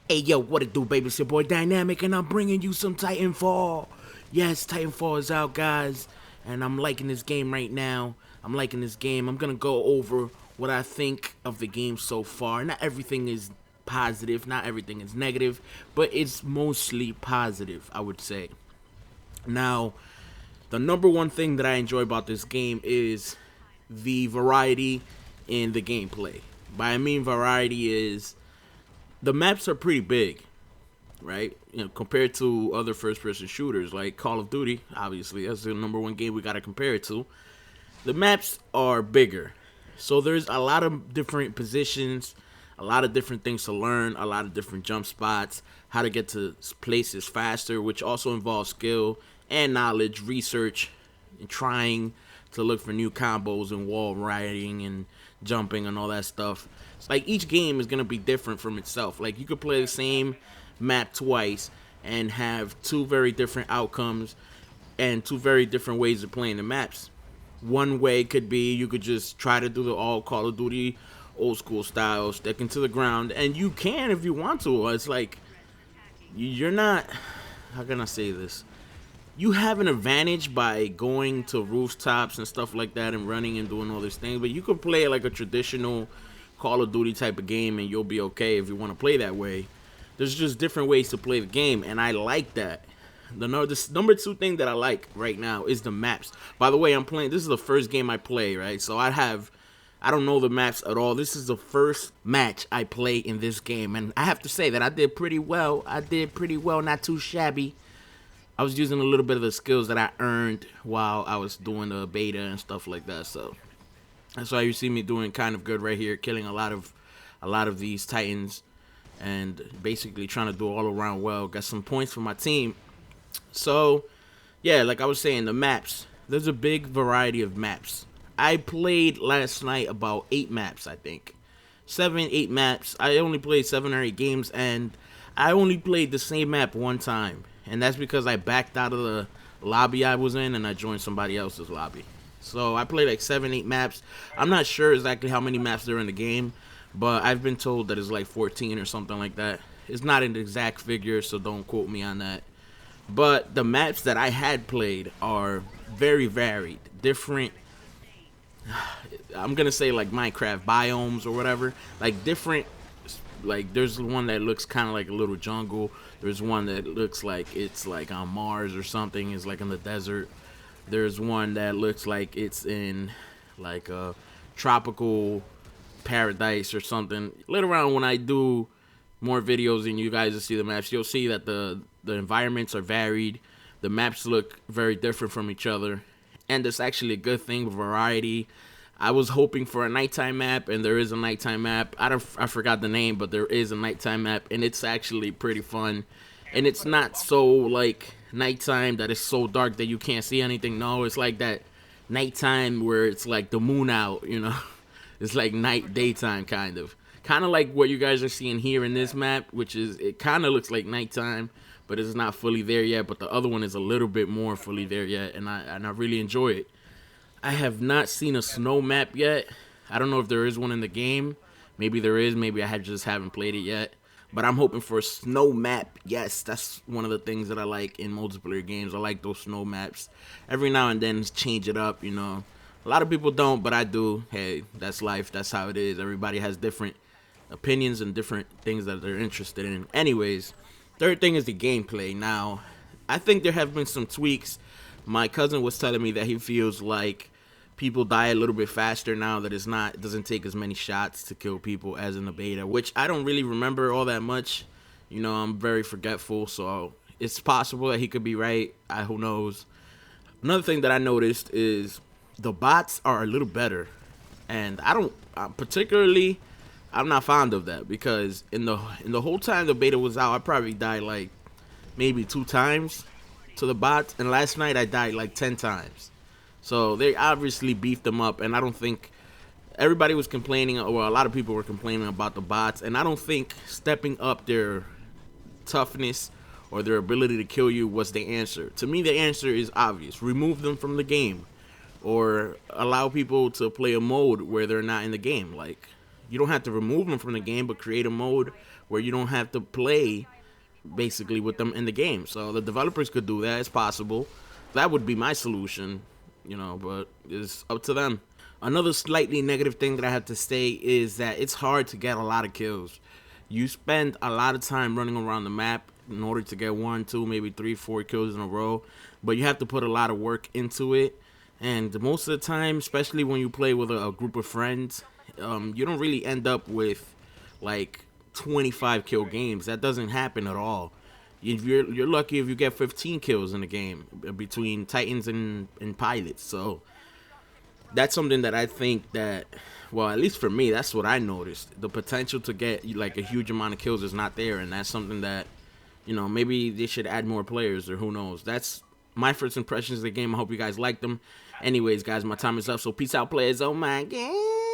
Hey yo, what it do, baby? It's your boy Dynamic, and I'm bringing you some Titanfall. Yes, Titanfall is out, guys, and I'm liking this game right now. I'm liking this game. I'm gonna go over what I think of the game so far. Not everything is positive, not everything is negative, but it's mostly positive, I would say. Now, the number one thing that I enjoy about this game is the variety in the gameplay. By I mean variety is the maps are pretty big, right? Compared to other first-person shooters like Call of Duty, obviously that's the number one game we gotta compare it to. The maps are bigger, so there's a lot of different positions, a lot of different things to learn, a lot of different jump spots, how to get to places faster, which also involves skill and knowledge, research, and trying to look for new combos and wall riding and jumping and all that stuff. It's like each game is gonna be different from itself. Like you could play the same map twice and have two very different outcomes and two very different ways of playing the maps. One way could be you could just try to do the all Call of Duty old school style, sticking to the ground, and you can if you want to. It's like you're not. How can I say this? You have an advantage by going to rooftops and stuff like that and running and doing all these things, but you could play like a traditional Call of Duty type of game and you'll be okay if you want to play that way. There's just different ways to play the game, and I like that. The number two thing that I like right now is the maps. By the way, I'm playing. This is the first game I play, right? So I don't know the maps at all. This is the first match I play in this game, and I have to say that I did pretty well. Not too shabby. I was using a little bit of the skills that I earned while I was doing the beta and stuff like that. So that's why you see me doing kind of good right here, killing a lot of these Titans, and basically trying to do all around well. Got some points for my team. So yeah, like I was saying, the maps. There's a big variety of maps. I played last night about 8 maps, I think. 7, 8 maps. I only played 7 or 8 games, and I only played the same map one time. And that's because I backed out of the lobby I was in and I joined somebody else's lobby. So I played like 7, 8 maps. I'm not sure exactly how many maps there are in the game, but I've been told that it's like 14 or something like that. It's not an exact figure, so don't quote me on that. But the maps that I had played are very varied, different. I'm gonna say like Minecraft biomes or whatever, like different. Like there's one that looks kind of like a little jungle. There's one that looks like it's like on Mars or something. It's like in the desert. There's one that looks like it's in like a tropical paradise or something. Later on, when I do more videos and you guys will see the maps, you'll see that the environments are varied. The maps look very different from each other, and it's actually a good thing, variety. I was hoping for a nighttime map, and there is a nighttime map. I forgot the name, but there is a nighttime map, and it's actually pretty fun. And it's not so like nighttime that it's so dark that you can't see anything. No, it's like that nighttime where it's like the moon out. It's like night daytime kind of like what you guys are seeing here in this map, which is it kind of looks like nighttime, but it's not fully there yet. But the other one is a little bit more fully there yet, and I really enjoy it. I have not seen a snow map yet. I don't know if there is one in the game. Maybe there is. Maybe I just haven't played it yet. But I'm hoping for a snow map. Yes, that's one of the things that I like in multiplayer games. I like those snow maps. Every now and then, change it up. A lot of people don't, but I do. Hey, that's life. That's how it is. Everybody has different opinions and different things that they're interested in. Anyways, third thing is the gameplay. Now, I think there have been some tweaks. My cousin was telling me that he feels like people die a little bit faster now, that it doesn't take as many shots to kill people as in the beta, which I don't really remember all that much. I'm very forgetful, so it's possible that he could be right. Who knows? Another thing that I noticed is the bots are a little better, and particularly I'm not fond of that, because in the whole time the beta was out, I probably died like maybe 2 times to the bots, and last night I died like 10 times. So they obviously beefed them up, and I don't think everybody was complaining, or a lot of people were complaining about the bots, and I don't think stepping up their toughness or their ability to kill you was the answer. To me, the answer is obvious. Remove them from the game, or allow people to play a mode where they're not in the game. Like, you don't have to remove them from the game, but create a mode where you don't have to play basically with them in the game. So the developers could do that. It's possible. That would be my solution, but it's up to them. Another slightly negative thing that I have to say is that it's hard to get a lot of kills. You spend a lot of time running around the map in order to get 1, 2, maybe 3, 4 kills in a row, but you have to put a lot of work into it. And most of the time, especially when you play with a group of friends, you don't really end up with like 25 kill games. That doesn't happen at all. If you're lucky if you get 15 kills in a game between Titans and Pilots. So that's something that I think that, well, at least for me, that's what I noticed. The potential to get like a huge amount of kills is not there, and that's something that, maybe they should add more players, or who knows. That's my first impressions of the game. I hope you guys liked them. Anyways, guys, my time is up, so peace out, players. Oh my god.